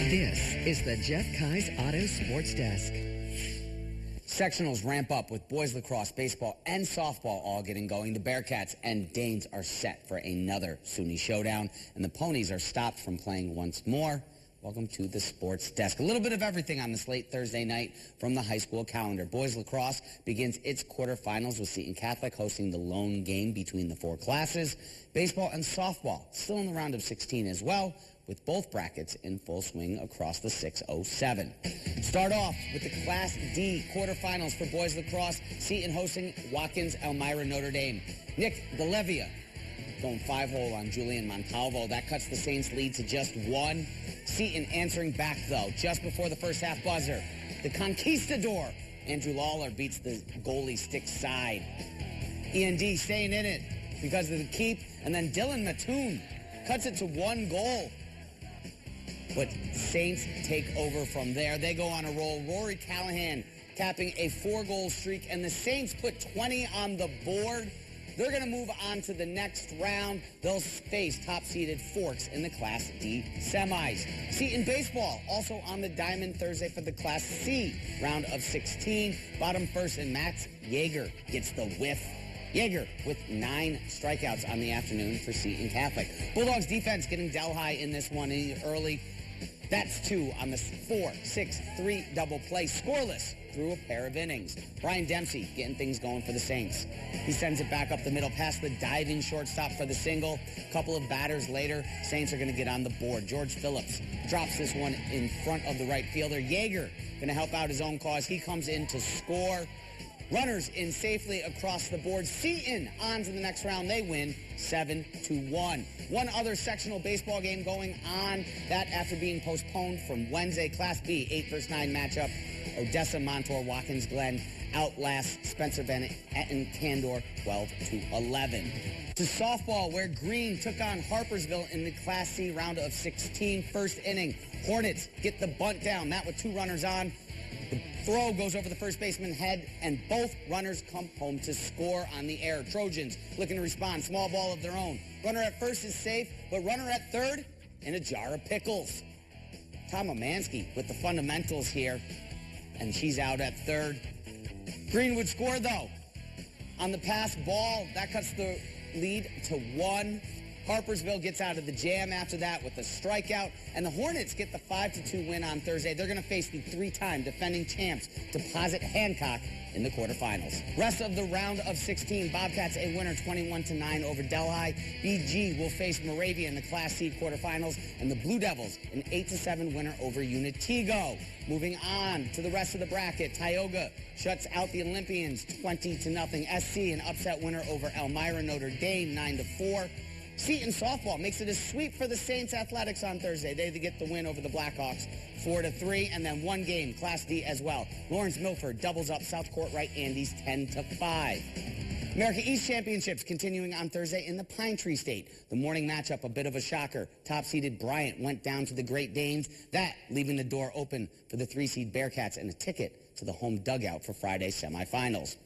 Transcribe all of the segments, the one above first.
This is the Jeff Kai's Auto Sports Desk. Sectionals ramp up with boys lacrosse, baseball, and softball all getting going. The Bearcats and Danes are set for another SUNY showdown, and the Ponies are stopped from playing once more. Welcome to the Sports Desk. A little bit of everything on this late Thursday night from the high school calendar. Boys lacrosse begins its quarterfinals with Seton Catholic hosting the lone game between the four classes. Baseball and softball still in the round of 16 as well, with both brackets in full swing across the 607. Start off with the Class D quarterfinals for boys lacrosse. Seton hosting Watkins Elmira Notre Dame. Nick DeLevia going 5-hole on Julian Montalvo. That cuts the Saints' lead to just 1. Seton answering back, though, just before the first half buzzer. The Conquistador, Andrew Lawler, beats the goalie stick side. END staying in it because of the keep. And then Dylan Mattoon cuts it to 1 goal. But Saints take over from there. They go on a roll. Rory Callahan capping a 4-goal streak. And the Saints put 20 on the board. They're going to move on to the next round. They'll face top-seeded Forks in the Class D semis. Seton baseball also on the diamond Thursday for the Class C round of 16. Bottom first, and Max Yeager gets the whiff. Yeager with 9 strikeouts on the afternoon for Seton Catholic. Bulldogs defense getting Delhi in this one early. That's 2 on the 4-6-3 double play. Scoreless through a pair of innings. Brian Dempsey getting things going for the Saints. He sends it back up the middle past the diving shortstop for the single. Couple of batters later, Saints are going to get on the board. George Phillips drops this one in front of the right fielder. Yeager going to help out his own cause. He comes in to score. Runners in safely across the board. Seton on to the next round. They win 7-1. One other sectional baseball game going on. That after being postponed from Wednesday. Class B 8-9 matchup. Odessa Montour Watkins Glen outlasts Spencer Bennett and Candor 12-11. To softball, where Green took on Harpersville in the Class C round of 16. First inning. Hornets get the bunt down. That with 2 runners on. The throw goes over the first baseman's head, and both runners come home to score on the air. Trojans looking to respond. Small ball of their own. Runner at first is safe, but runner at third in a jar of pickles. Tom Omansky with the fundamentals here, and she's out at third. Green would score, though. On the pass ball, that cuts the lead to 1. Harpersville gets out of the jam after that with a strikeout, and the Hornets get the 5-2 win on Thursday. They're going to face the 3-time defending champs, Deposit Hancock, in the quarterfinals. Rest of the round of 16, Bobcats a winner 21-9 over Delhi. BG will face Moravia in the Class C quarterfinals, and the Blue Devils an 8-7 winner over Unitigo. Moving on to the rest of the bracket, Tioga shuts out the Olympians 20-0. SC an upset winner over Elmira Notre Dame 9-4. Seton softball makes it a sweep for the Saints Athletics on Thursday. They get the win over the Blackhawks 4-3, and then 1 game, Class D as well. Lawrence Milford doubles up South Courtright Andes 10-5. America East Championships continuing on Thursday in the Pine Tree State. The morning matchup, a bit of a shocker. Top-seeded Bryant went down to the Great Danes. That leaving the door open for the 3-seed Bearcats and a ticket to the home dugout for Friday's semifinals.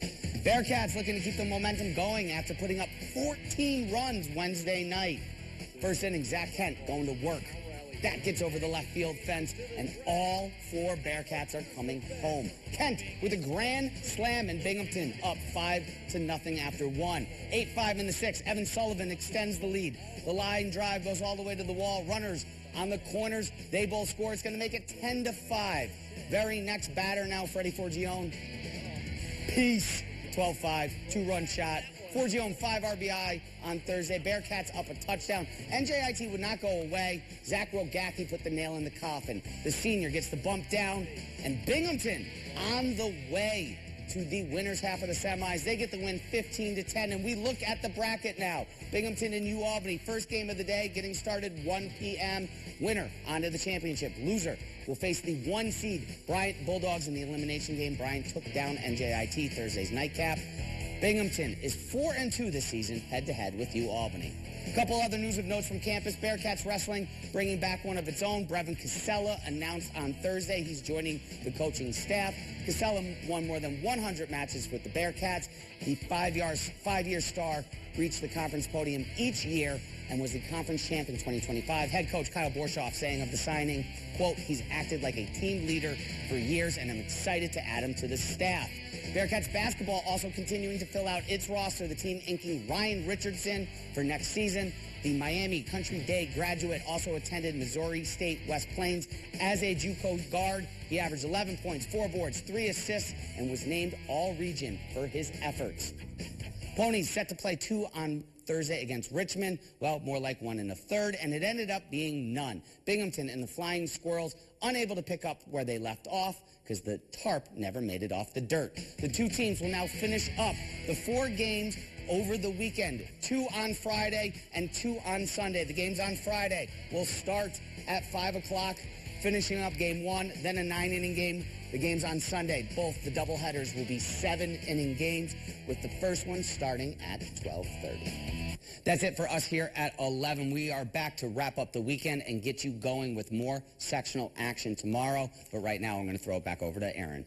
Bearcats looking to keep the momentum going after putting up 14 runs Wednesday night. First inning, Zach Kent going to work. That gets over the left field fence, and all 4 Bearcats are coming home. Kent with a grand slam in Binghamton, up 5-0 after 1. 8-5 in the 6th. Evan Sullivan extends the lead. The line drive goes all the way to the wall. Runners on the corners. They both score. It's going to make it 10-5. Very next batter now, Freddie Forgione. Peace. 12-5, 2-run shot. Forgione 5 RBI on Thursday. Bearcats up a touchdown. NJIT would not go away. Zach Rogacki put the nail in the coffin. The senior gets the bump down. And Binghamton on the way to the winner's half of the semis. They get the win 15-10. And we look at the bracket now. Binghamton and UAlbany. First game of the day getting started 1 p.m. Winner onto the championship. Loser will face the 1 seed Bryant Bulldogs in the elimination game. Bryant took down NJIT Thursday's nightcap. Binghamton is 4-2 this season, head-to-head with UAlbany. Couple other news of notes from campus. Bearcats wrestling bringing back one of its own. Brevin Cassella announced on Thursday he's joining the coaching staff. Cassella won more than 100 matches with the Bearcats. The five-year star reached the conference podium each year and was the conference champ in 2025. Head coach Kyle Borshoff saying of the signing, quote, he's acted like a team leader for years, and I'm excited to add him to the staff. Bearcats basketball also continuing to fill out its roster, the team inking Ryan Richardson for next season. The Miami Country Day graduate also attended Missouri State West Plains as a JUCO guard. He averaged 11 points, 4 boards, 3 assists, and was named All-Region for his efforts. Ponies set to play 2 on Thursday against Richmond. Well, more like 1 1/3, and it ended up being none. Binghamton and the Flying Squirrels unable to pick up where they left off because the tarp never made it off the dirt. The two teams will now finish up the 4 games over the weekend, 2 on Friday and 2 on Sunday. The games on Friday will start at 5 o'clock, finishing up game 1, then a 9-inning game. The games on Sunday, both the doubleheaders will be 7-inning games, with the first one starting at 12:30. That's it for us here at 11. We are back to wrap up the weekend and get you going with more sectional action tomorrow. But right now, I'm going to throw it back over to Aaron.